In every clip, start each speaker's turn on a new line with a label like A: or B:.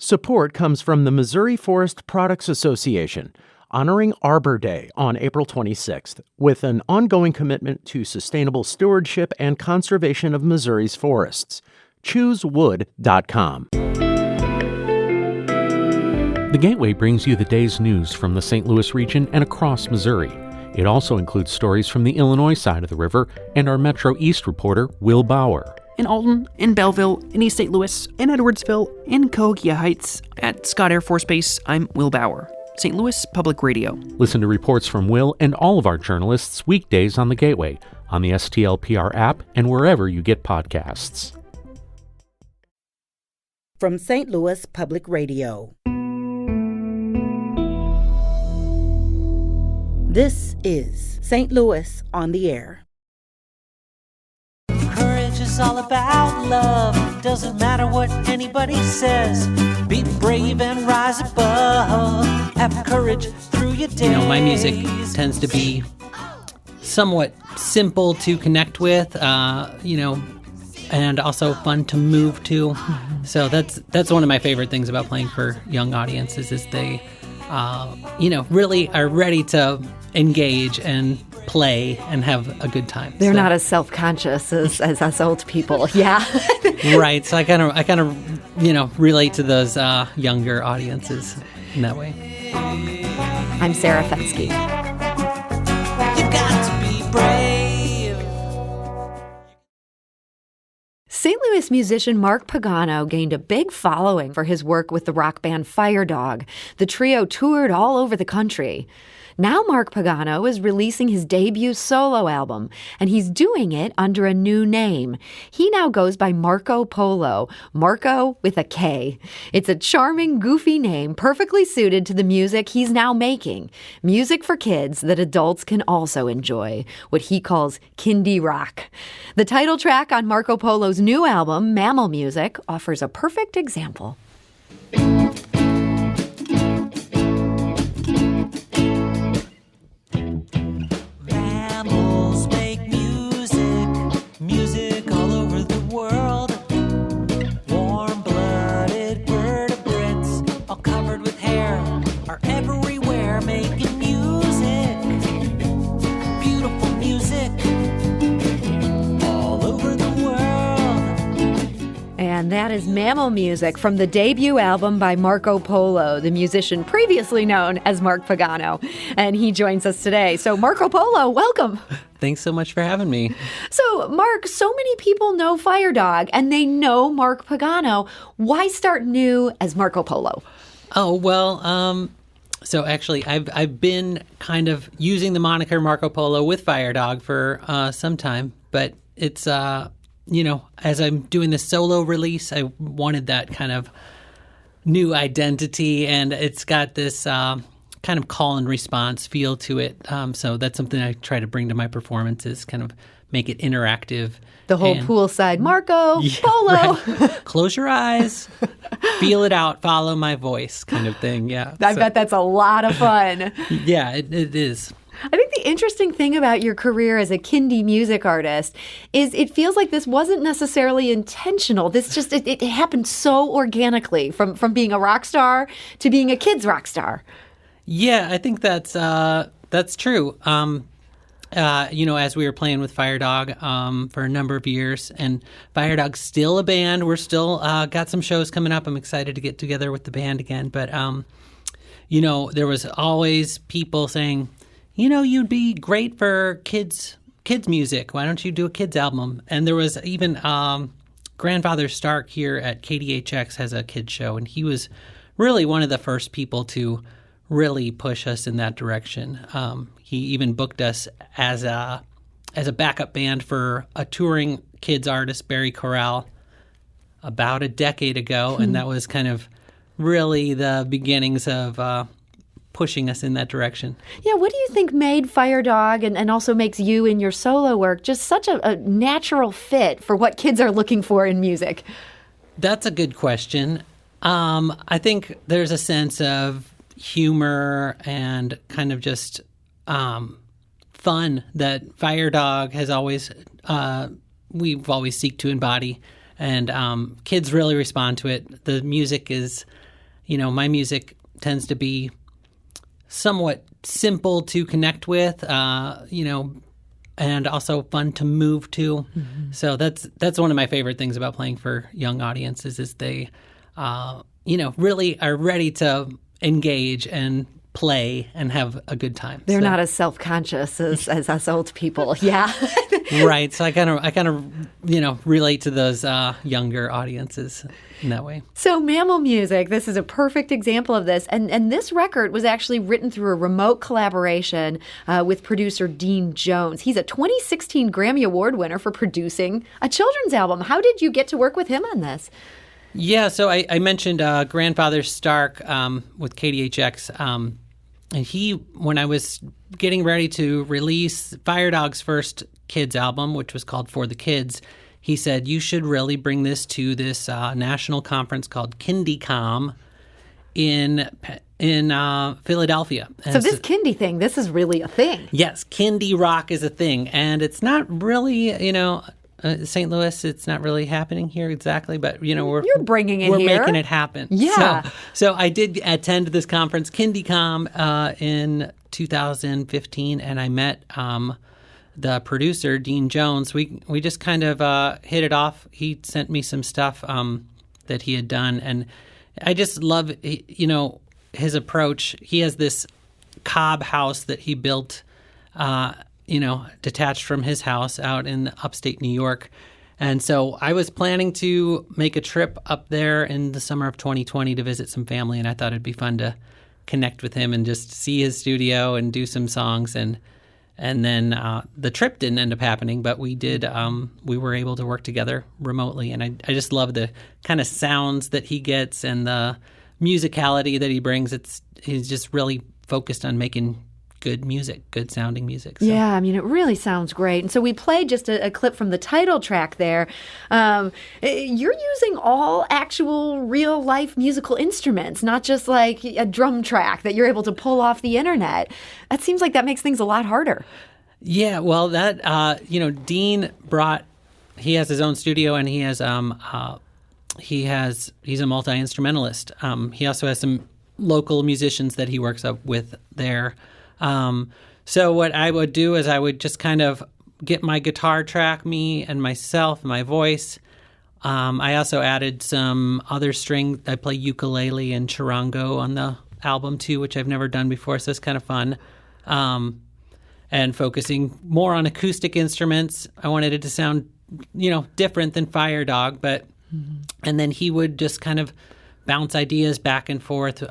A: Support comes from the Missouri Forest Products Association, honoring Arbor Day on April 26th, with an ongoing commitment to sustainable stewardship and conservation of Missouri's forests. ChooseWood.com.
B: The Gateway brings you the day's news from the St. Louis region and across Missouri. It also includes stories from the Illinois side of the river and our Metro East reporter, Will Bauer.
C: In Alton, in Belleville, in East St. Louis, in Edwardsville, in Cahokia Heights, at Scott Air Force Base, I'm Will Bauer, St. Louis Public Radio.
B: Listen to reports from Will and all of our journalists weekdays on the Gateway, on the STLPR app, and wherever you get podcasts.
D: From St. Louis Public Radio. This is St. Louis on the Air.
E: Courage is all about love. Doesn't matter what anybody says. Be brave and rise above. Have courage through your days.
F: You know, my music tends to be somewhat simple to connect with, and also fun to move to. So that's one of my favorite things about playing for young audiences is they, really are ready to engage and play and have a good time.
G: They're not as self-conscious as us old people. Yeah.
F: Right. So I kind of relate to those younger audiences in that way.
G: I'm Sarah Fetsky.
E: You got to be brave.
G: St. Louis musician Mark Pagano gained a big following for his work with the rock band Fire Dog. The trio toured all over the country. Now Mark Pagano is releasing his debut solo album, and he's doing it under a new name. He now goes by Marko Polo, Marko with a K. It's a charming, goofy name perfectly suited to the music he's now making. Music for kids that adults can also enjoy, what he calls kindie rock. The title track on Marko Polo's new album, Mammal Music, offers a perfect example.
E: Mammals make music all over the world. Warm-blooded vertebrates, all covered with hair, are everywhere making music. Beautiful music all over the world.
G: And that is Mammal Music from the debut album by Marko Polo, the musician previously known as Mark Pagano. And he joins us today. So Marko Polo, welcome.
F: Thanks so much for having me.
G: So Mark, so many people know Fire Dog and they know Mark Pagano. Why start new as Marko Polo?
F: Oh, well, so actually I've been kind of using the moniker Marko Polo with Fire Dog for some time, but it's as I'm doing the solo release, I wanted that kind of new identity, and it's got this kind of call and response feel to it. So that's something I try to bring to my performances, kind of make it interactive.
G: The whole poolside Marko Polo.
F: Right. Close your eyes, feel it out, follow my voice kind of thing. Yeah.
G: I bet that's a lot of fun.
F: Yeah, it is.
G: I think the interesting thing about your career as a kindie music artist is it feels like this wasn't necessarily intentional. This just, it happened so organically from being a rock star to being a kid's rock star.
F: Yeah, I think that's true. As we were playing with Fire Dog for a number of years, and Fire Dog's still a band. We're still got some shows coming up. I'm excited to get together with the band again. But, there was always people saying, you'd be great for kids music. Why don't you do a kids album? And there was even Grandfather Stark here at KDHX has a kids show, and he was really one of the first people to really push us in that direction. He even booked us as a backup band for a touring kids artist, Barry Corral, about a decade ago, and that was kind of really the beginnings of pushing us in that direction.
G: Yeah, what do you think made Fire Dog and also makes you in your solo work just such a natural fit for what kids are looking for in music?
F: That's a good question. I think there's a sense of humor and kind of just fun that Fire Dog has always, we've always seek to embody. And kids really respond to it. The music is my music tends to be somewhat simple to connect with, and also fun to move to. Mm-hmm. So that's one of my favorite things about playing for young audiences is they, really are ready to engage and play and have a good time.
G: They're not as self-conscious as us old people. Yeah.
F: Right. So I kind of, relate to those younger audiences in that way.
G: So Mammal Music, this is a perfect example of this. And this record was actually written through a remote collaboration with producer Dean Jones. He's a 2016 Grammy Award winner for producing a children's album. How did you get to work with him on this?
F: Yeah, so I mentioned Grandfather Stark with KDHX. And when I was getting ready to release Fire Dog's first kids album, which was called For the Kids, he said, you should really bring this to this national conference called kindie in Philadelphia.
G: So this kindie thing, this is really a thing.
F: Yes, kindie rock is a thing. And it's not really, St. Louis, it's not really happening here exactly, but you're
G: bringing it
F: we're
G: here.
F: Making it happen.
G: Yeah.
F: So I did attend this conference, KindieCom, in 2015, and I met the producer Dean Jones. We just kind of hit it off. He sent me some stuff that he had done, and I just love his approach. He has this cob house that he built. Detached from his house out in upstate New York. And so I was planning to make a trip up there in the summer of 2020 to visit some family, and I thought it'd be fun to connect with him and just see his studio and do some songs. And then the trip didn't end up happening, but we did. We were able to work together remotely, and I just love the kind of sounds that he gets and the musicality that he brings. He's just really focused on making good music, good sounding music. So.
G: Yeah, I mean, it really sounds great. And so we played just a clip from the title track there. You're using all actual real life musical instruments, not just like a drum track that you're able to pull off the internet. That seems like that makes things a lot harder.
F: Yeah, well, that, Dean he has his own studio, and he has, he's a multi-instrumentalist. He also has some local musicians that he works up with there. So what I would do is I would just kind of get my guitar track, me and myself, my voice. I also added some other string. I play ukulele and charango on the album too, which I've never done before, so it's kind of fun. And focusing more on acoustic instruments. I wanted it to sound, different than Fire Dog, but and then he would just kind of bounce ideas back and forth.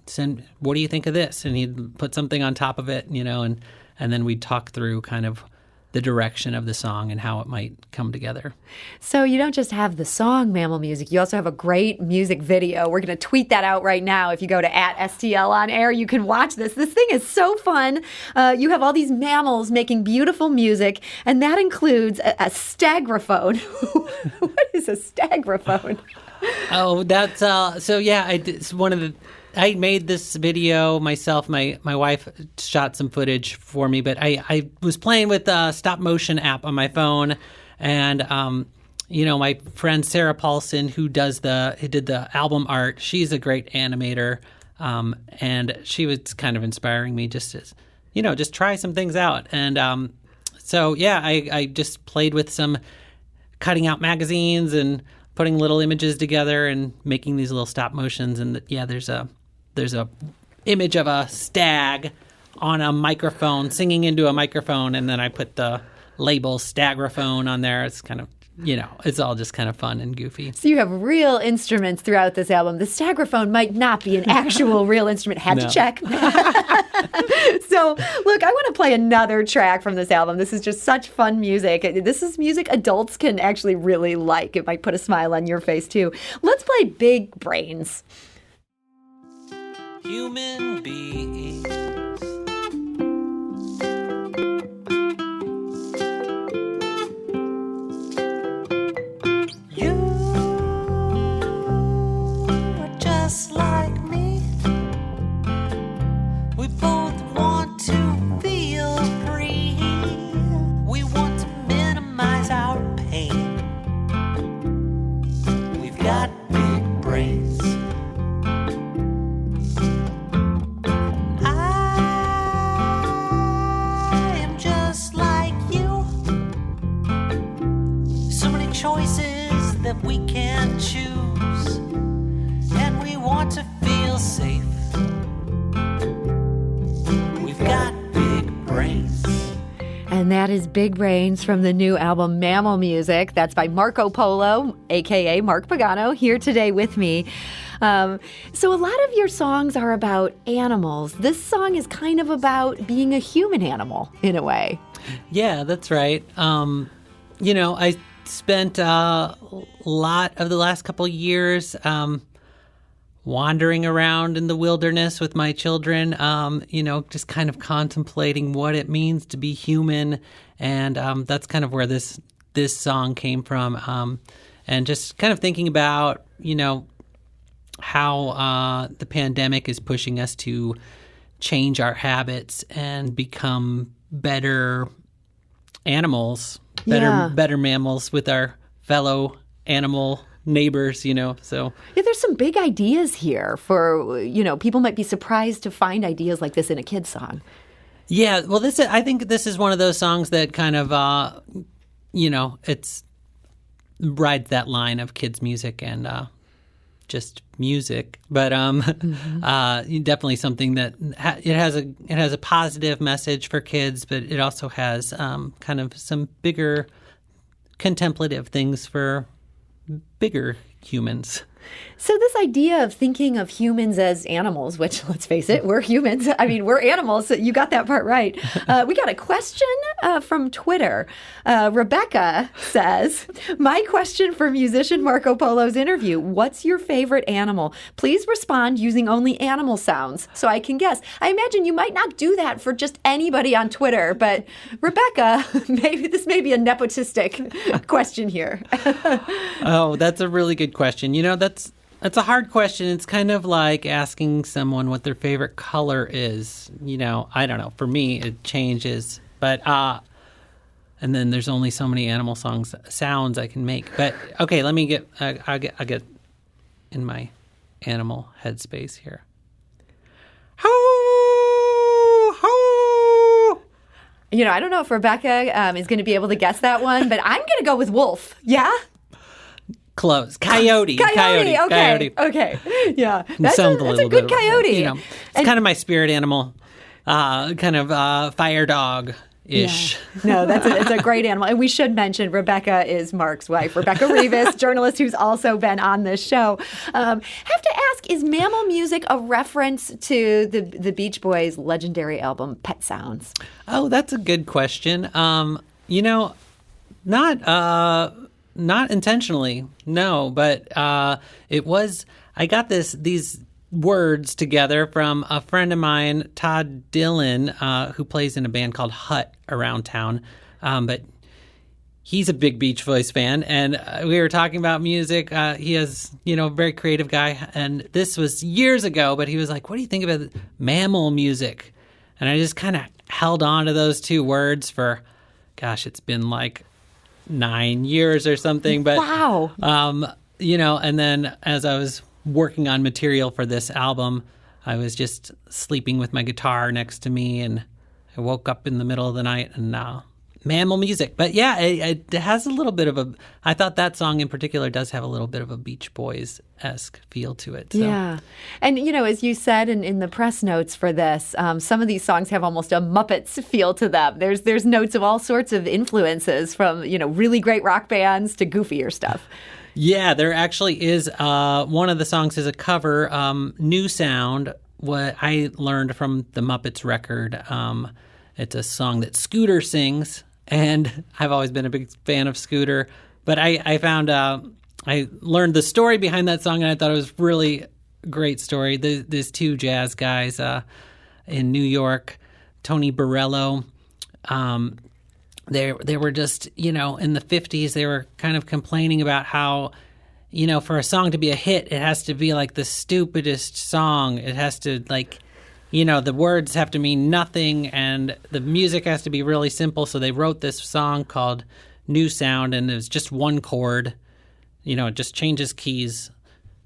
F: Send, what do you think of this? And he'd put something on top of it, and then we'd talk through kind of the direction of the song and how it might come together.
G: So you don't just have the song Mammal Music, you also have a great music video. We're going to tweet that out right now. If you go to @STL on air, you can watch this. This thing is so fun. You have all these mammals making beautiful music, and that includes a stagrophone. What is a stagrophone?
F: Oh, that's so yeah. It's one of the. I made this video myself. My wife shot some footage for me, but I was playing with the stop motion app on my phone, and my friend Sarah Paulson, who did the album art, she's a great animator, and she was kind of inspiring me just try some things out. And so yeah, I just played with some cutting out magazines and putting little images together and making these little stop motions. And there's a image of a stag on a microphone singing into a microphone, and then I put the label stagrophone on there. It's kind of, it's all just kind of fun and goofy.
G: So you have real instruments throughout this album. The stagrophone might not be an actual real instrument. Had to check. So, look, I want to play another track from this album. This is just such fun music. This is music adults can actually really like. It might put a smile on your face, too. Let's play Big Brains.
E: Human beings, you are just like me. We both want to feel free. We want to minimize our pain. We've got big brains. we can choose, and we want to feel safe. We've got big brains.
G: And that is Big Brains from the new album Mammal Music. That's by Marko Polo, a.k.a. Mark Pagano, here today with me. So a lot of your songs are about animals. This song is kind of about being a human animal, in a way.
F: Yeah, that's right. I spent a lot of the last couple years wandering around in the wilderness with my children, just kind of contemplating what it means to be human. And that's kind of where this song came from. And just kind of thinking about, how the pandemic is pushing us to change our habits and become better animals, better mammals with our fellow animal neighbors, so.
G: Yeah, there's some big ideas here for, people might be surprised to find ideas like this in a kid's song.
F: Yeah, well, I think this is one of those songs that kind of, it's rides that line of kids' music and just music, but definitely something that it has a positive message for kids, but it also has kind of some bigger contemplative things for bigger humans.
G: So this idea of thinking of humans as animals, which, let's face it, we're humans. I mean, we're animals. So you got that part right. We got a question from Twitter. Rebecca says, my question for musician Marko Polo's interview, what's your favorite animal? Please respond using only animal sounds so I can guess. I imagine you might not do that for just anybody on Twitter, but Rebecca, maybe this may be a nepotistic question here.
F: Oh, that's a really good question. That's a hard question. It's kind of like asking someone what their favorite color is. I don't know. For me, it changes. But and then there's only so many animal sounds I can make. But okay, let me get. I'll get in my animal headspace here. Ho ho.
G: I don't know if Rebecca is going to be able to guess that one, but I'm going to go with wolf. Yeah.
F: Close. Coyote.
G: Okay. Yeah. That's a good coyote.
F: It's kind of my spirit animal, kind of fire dog-ish.
G: Yeah. No, it's a great animal. And we should mention Rebecca is Mark's wife, Rebecca Rivas, journalist who's also been on this show. Have to ask, is Mammal Music a reference to the Beach Boys' legendary album Pet Sounds?
F: Oh, that's a good question. Not intentionally, no, but it was. I got these words together from a friend of mine, Todd Dillon, who plays in a band called Hut around town. But he's a big Beach Boys fan, and we were talking about music. He is, a very creative guy, and this was years ago. But he was like, "What do you think about mammal music?" And I just kind of held on to those two words for, gosh, it's been like 9 years or something, but
G: wow.
F: And then as I was working on material for this album, I was just sleeping with my guitar next to me, and I woke up in the middle of the night and mammal music. But yeah, it has a little bit of I thought that song in particular does have a little bit of a Beach Boys-esque feel to it. So.
G: Yeah. And, as you said in the press notes for this, some of these songs have almost a Muppets feel to them. There's notes of all sorts of influences from, really great rock bands to goofier stuff.
F: Yeah, there actually is. One of the songs is a cover, New Sound, what I learned from the Muppets record. It's a song that Scooter sings. And I've always been a big fan of Scooter. But I found I learned the story behind that song, and I thought it was really a great story. There's two jazz guys in New York, Tony Borello. They were just, in the 50s, they were kind of complaining about how, for a song to be a hit, it has to be like the stupidest song. It has to the words have to mean nothing, and the music has to be really simple. So they wrote this song called New Sound, and it was just one chord. It just changes keys,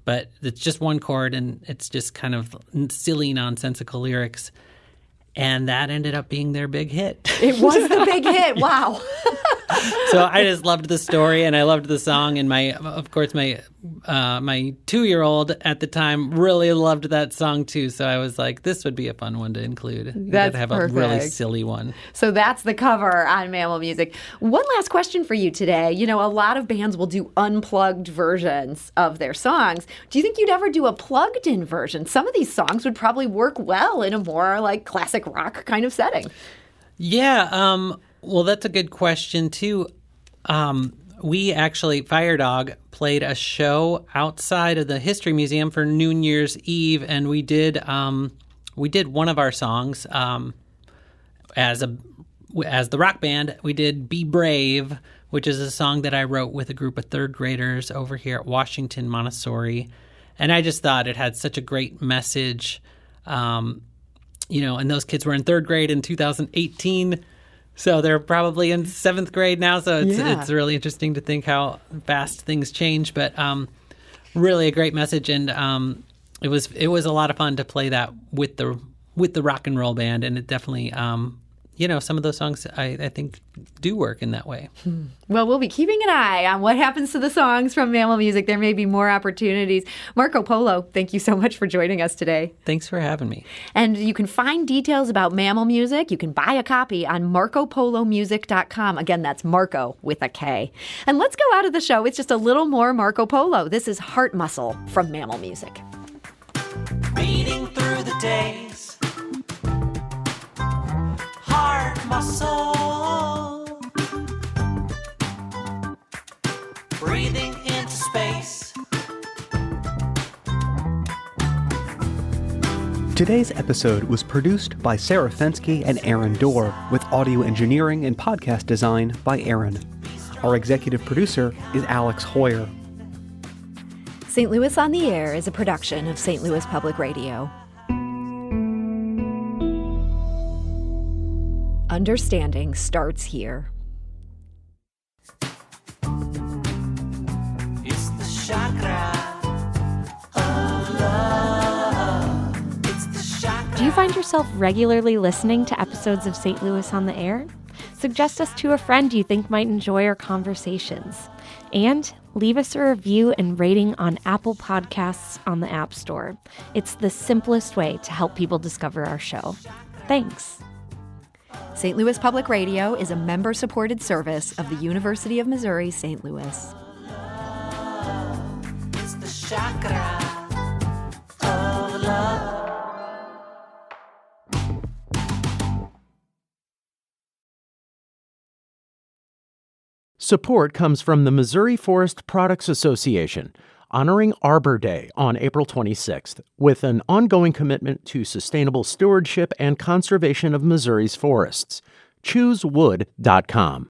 F: but it's just one chord, and it's just kind of silly, nonsensical lyrics. And that ended up being their big hit.
G: It was the big hit. Wow.
F: So I just loved the story and I loved the song. And my 2-year-old at the time really loved that song too. So I was like, this would be a fun one to include.
G: That's
F: have
G: perfect.
F: a really silly one.
G: So that's the cover on Mammal Music. One last question for you today. You know, a lot of bands will do unplugged versions of their songs. Do you think you'd ever do a plugged-in version? Some of these songs would probably work well in a more like classic rock kind of setting.
F: Yeah, well, that's a good question, too. We actually, Fire Dog, played a show outside of the History Museum for New Year's Eve, and we did one of our songs as the rock band. We did Be Brave, which is a song that I wrote with a group of third graders over here at Washington Montessori. And I just thought it had such a great message. And those kids were in third grade in 2018, so they're probably in 7th grade now. So it's really interesting to think how fast things change. But really a great message, and it was a lot of fun to play that with the rock and roll band, and it definitely some of those songs I think do work in that way.
G: Well, we'll be keeping an eye on what happens to the songs from Mammal Music. There may be more opportunities. Marko Polo, thank you so much for joining us today.
F: Thanks for having me.
G: And you can find details about Mammal Music. You can buy a copy on markopolomusic.com. Again, that's Marko with a K. And let's go out of the show with just a little more Marko Polo. This is Heart Muscle from Mammal Music.
E: Beating through the days, heart muscle, breathing into space.
H: Today's episode was produced by Sarah Fensky and Aaron Dorr, with audio engineering and podcast design by Aaron. Our executive producer is Alex Hoyer.
G: St. Louis on the Air is a production of St. Louis Public Radio. Understanding starts here.
E: It's the chakra of love. It's the chakra.
I: Do you find yourself regularly listening to episodes of St. Louis on the Air? Suggest us to a friend you think might enjoy our conversations. And leave us a review and rating on Apple Podcasts on the App Store. It's the simplest way to help people discover our show. Thanks.
G: St. Louis Public Radio is a member-supported service of the University of Missouri, St. Louis.
E: It's the chakra of love.
A: Support comes from the Missouri Forest Products Association, honoring Arbor Day on April 26th, with an ongoing commitment to sustainable stewardship and conservation of Missouri's forests. ChooseWood.com.